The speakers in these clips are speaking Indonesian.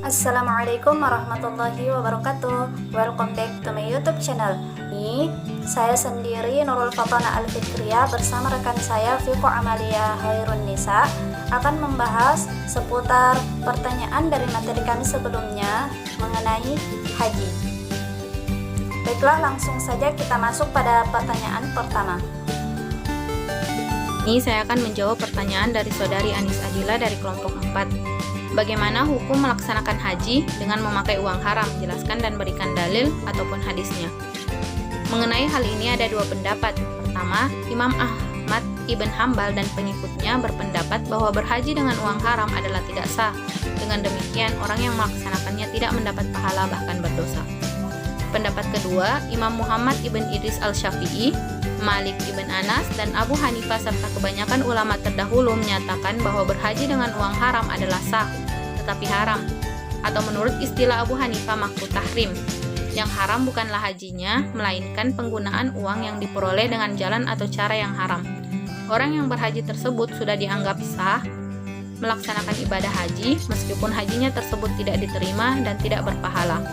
Assalamualaikum warahmatullahi wabarakatuh. Welcome back to my YouTube channel. Ini saya sendiri Nurul Fatana Al-Fikriyah bersama rekan saya Fiqo Amalia Hairun Nisa akan membahas seputar pertanyaan dari materi kami sebelumnya mengenai haji. Baiklah, langsung saja kita masuk pada pertanyaan pertama. Ini saya akan menjawab pertanyaan dari saudari Anis Adila dari kelompok 4. Bagaimana hukum melaksanakan haji dengan memakai uang haram? Jelaskan dan berikan dalil ataupun hadisnya. Mengenai hal ini ada dua pendapat. Pertama, Imam Ahmad Ibn Hambal dan pengikutnya berpendapat bahwa berhaji dengan uang haram adalah tidak sah. Dengan demikian, orang yang melaksanakannya tidak mendapat pahala bahkan berdosa. Pendapat kedua, Imam Muhammad Ibn Idris Al-Syafi'i, Malik Ibn Anas, dan Abu Hanifah serta kebanyakan ulama terdahulu menyatakan bahwa berhaji dengan uang haram adalah sah, tetapi haram. Atau menurut istilah Abu Hanifah makruh tahrim. Yang haram bukanlah hajinya, melainkan penggunaan uang yang diperoleh dengan jalan atau cara yang haram. Orang yang berhaji tersebut sudah dianggap sah melaksanakan ibadah haji, meskipun hajinya tersebut tidak diterima dan tidak berpahala.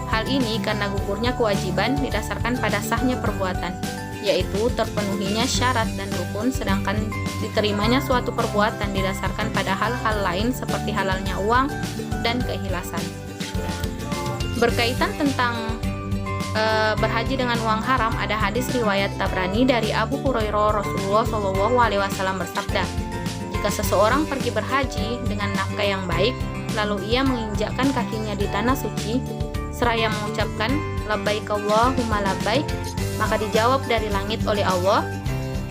Hal ini karena gugurnya kewajiban didasarkan pada sahnya perbuatan, yaitu terpenuhinya syarat dan rukun, sedangkan diterimanya suatu perbuatan didasarkan pada hal-hal lain seperti halalnya uang dan keikhlasan. Berkaitan tentang berhaji dengan uang haram, ada hadis riwayat Tabrani dari Abu Hurairah, Rasulullah SAW bersabda, jika seseorang pergi berhaji dengan nafkah yang baik, lalu ia menginjakkan kakinya di tanah suci, seraya mengucapkan labbaik Allahumma labbaik, maka dijawab dari langit oleh Allah,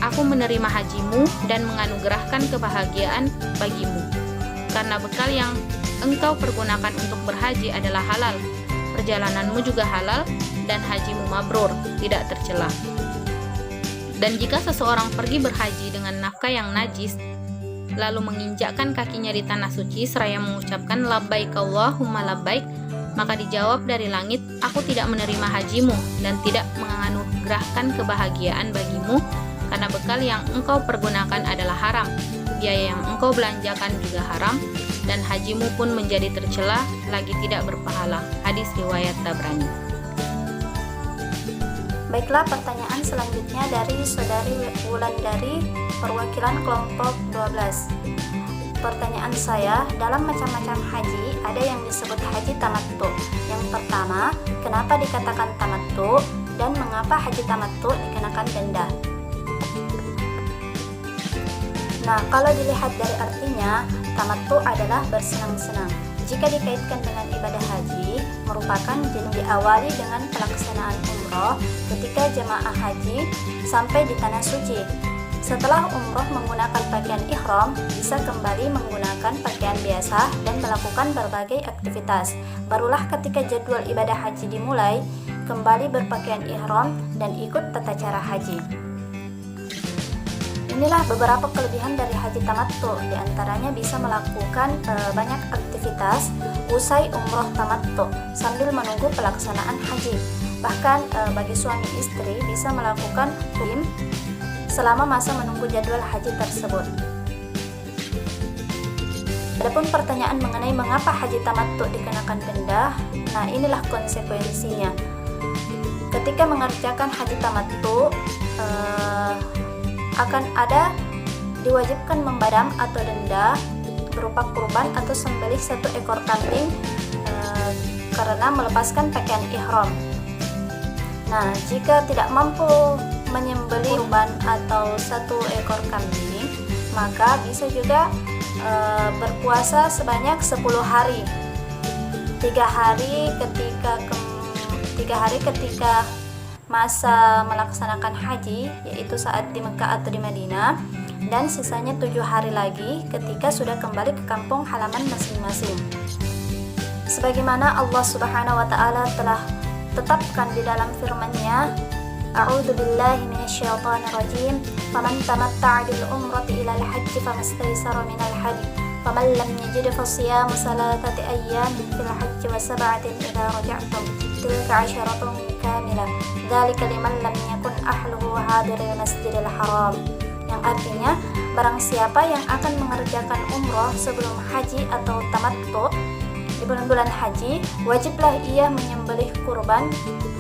aku menerima hajimu dan menganugerahkan kebahagiaan bagimu. Karena bekal yang engkau pergunakan untuk berhaji adalah halal, perjalananmu juga halal, dan hajimu mabrur, tidak tercela. Dan jika seseorang pergi berhaji dengan nafkah yang najis, lalu menginjakkan kakinya di tanah suci seraya mengucapkan labbaik Allahumma labbaik, maka dijawab dari langit, aku tidak menerima hajimu dan tidak menganugerahkan kebahagiaan bagimu, karena bekal yang engkau pergunakan adalah haram, biaya yang engkau belanjakan juga haram, dan hajimu pun menjadi tercela, lagi tidak berpahala. Hadis riwayat Tabrani. Baiklah, pertanyaan selanjutnya dari saudari Wulandari perwakilan kelompok 12. Pertanyaan saya, dalam macam-macam haji ada yang disebut haji tamattu. Yang pertama, kenapa dikatakan tamattu dan mengapa haji tamattu dikenakan denda? Nah, kalau dilihat dari artinya, tamattu adalah bersenang-senang. Jika dikaitkan dengan ibadah haji, merupakan diawali dengan pelaksanaan umroh ketika jemaah haji sampai di tanah suci. Setelah umroh menggunakan pakaian ihram, bisa kembali menggunakan pakaian biasa dan melakukan berbagai aktivitas. Barulah ketika jadwal ibadah haji dimulai, kembali berpakaian ihram dan ikut tata cara haji. Inilah beberapa kelebihan dari haji tamattu. Di antaranya bisa melakukan banyak aktivitas usai umroh tamattu sambil menunggu pelaksanaan haji. Bahkan bagi suami istri bisa melakukan qim selama masa menunggu jadwal haji tersebut. Adapun pertanyaan mengenai mengapa haji tamattu dikenakan denda, nah inilah konsekuensinya. Ketika mengerjakan haji tamattu, akan ada diwajibkan membadam atau denda berupa kurban atau sembelih 1 ekor kambing karena melepaskan pakaian ihram. Nah, jika tidak mampu menyembelih kurban atau 1 ekor kambing, maka bisa juga berpuasa sebanyak 10 hari. 3 hari ketika masa melaksanakan haji, yaitu saat di Mekah atau di Madinah, dan sisanya 7 hari lagi ketika sudah kembali ke kampung halaman masing-masing. Sebagaimana Allah Subhanahu wa taala telah tetapkan di dalam firman-Nya, A'udzu billahi minasyaitonir rajim. Faman tamatta'a bil umrati ila al-hajji famastaysara minal hadi. Faman lam yajid fasiyamu salasati ayyamin fil hajji wa sab'atin idza raja'tum. Tilka 'asharatun kamilah. Dzalika liman lam yakun ahluhu hadiril masjidil haram. Yang artinya, barang siapa yang akan mengerjakan umroh sebelum haji atau tamattu, di bulan-bulan haji, wajiblah ia menyembelih kurban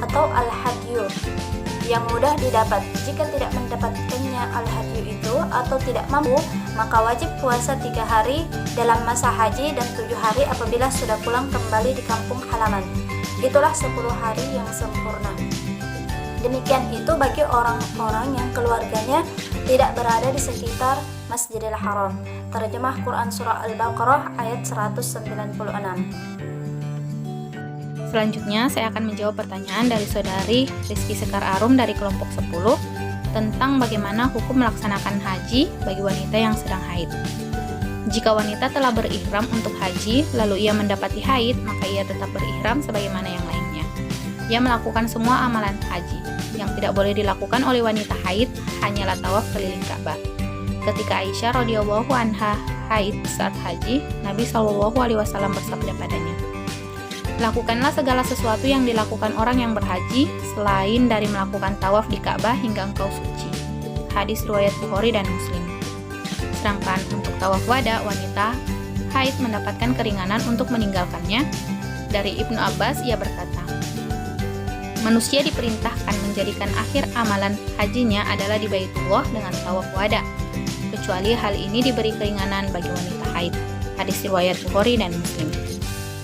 atau al-hadyu yang mudah didapat. Jika tidak mendapatkannya al-hadyu itu atau tidak mampu, maka wajib puasa 3 hari dalam masa haji dan 7 hari apabila sudah pulang kembali di kampung halaman. Itulah 10 hari yang sempurna. Demikian itu bagi orang-orang yang keluarganya tidak berada di sekitar Masjidil Haram. Terjemah Quran Surah Al-Baqarah ayat 196. Selanjutnya saya akan menjawab pertanyaan dari saudari Rizky Sekar Arum dari kelompok 10 tentang bagaimana hukum melaksanakan haji bagi wanita yang sedang haid. Jika wanita telah berihram untuk haji lalu ia mendapati haid, maka ia tetap berihram sebagaimana yang lainnya. Ia melakukan semua amalan haji. Yang tidak boleh dilakukan oleh wanita haid hanyalah tawaf keliling Ka'bah. Ketika Aisyah radhiyallahu anha haid saat haji, Nabi SAW bersabda padanya, "Lakukanlah segala sesuatu yang dilakukan orang yang berhaji selain dari melakukan tawaf di Ka'bah hingga engkau suci." Hadis riwayat Bukhari dan Muslim. Sedangkan untuk tawaf wada, wanita haid mendapatkan keringanan untuk meninggalkannya. Dari Ibnu Abbas ia berkata, "Manusia diperintahkan menjadikan akhir amalan hajinya adalah di Baitullah dengan tawaf wada, kecuali hal ini diberi keringanan bagi wanita haid." Hadis riwayat Bukhari dan Muslim.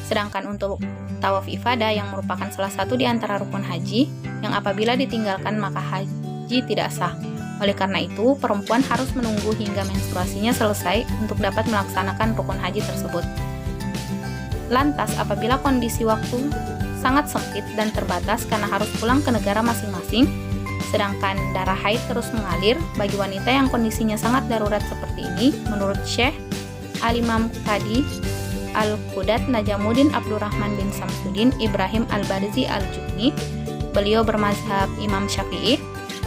Sedangkan untuk tawaf ifadah yang merupakan salah satu di antara rukun haji, yang apabila ditinggalkan maka haji tidak sah. Oleh karena itu, perempuan harus menunggu hingga menstruasinya selesai untuk dapat melaksanakan rukun haji tersebut. Lantas, apabila kondisi waktu sangat sempit dan terbatas karena harus pulang ke negara masing-masing, sedangkan darah haid terus mengalir, bagi wanita yang kondisinya sangat darurat seperti ini, menurut Syekh Al-Imam Qadi Al-Qudat Najamuddin Abdurrahman bin Samsuddin Ibrahim Al-Barzi Al-Jubni, beliau bermazhab Imam Syafi'i,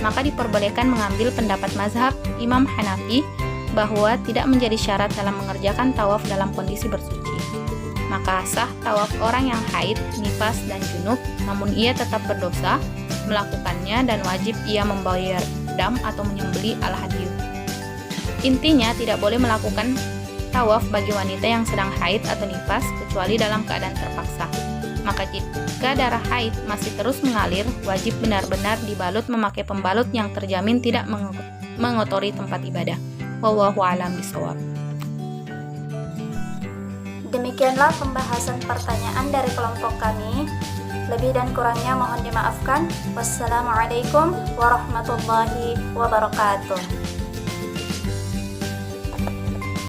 maka diperbolehkan mengambil pendapat mazhab Imam Hanafi bahwa tidak menjadi syarat dalam mengerjakan tawaf dalam kondisi bersuci. Maka sah tawaf orang yang haid, nifas, dan junub, namun ia tetap berdosa melakukannya dan wajib ia membayar dam atau menyembelih al-hadyu. Intinya tidak boleh melakukan tawaf bagi wanita yang sedang haid atau nifas kecuali dalam keadaan terpaksa. Maka jika darah haid masih terus mengalir, wajib benar-benar dibalut memakai pembalut yang terjamin tidak mengotori tempat ibadah. Wallahu a'lam bishawab. Demikianlah pembahasan pertanyaan dari kelompok kami. Lebih dan kurangnya mohon dimaafkan. Wassalamualaikum warahmatullahi wabarakatuh.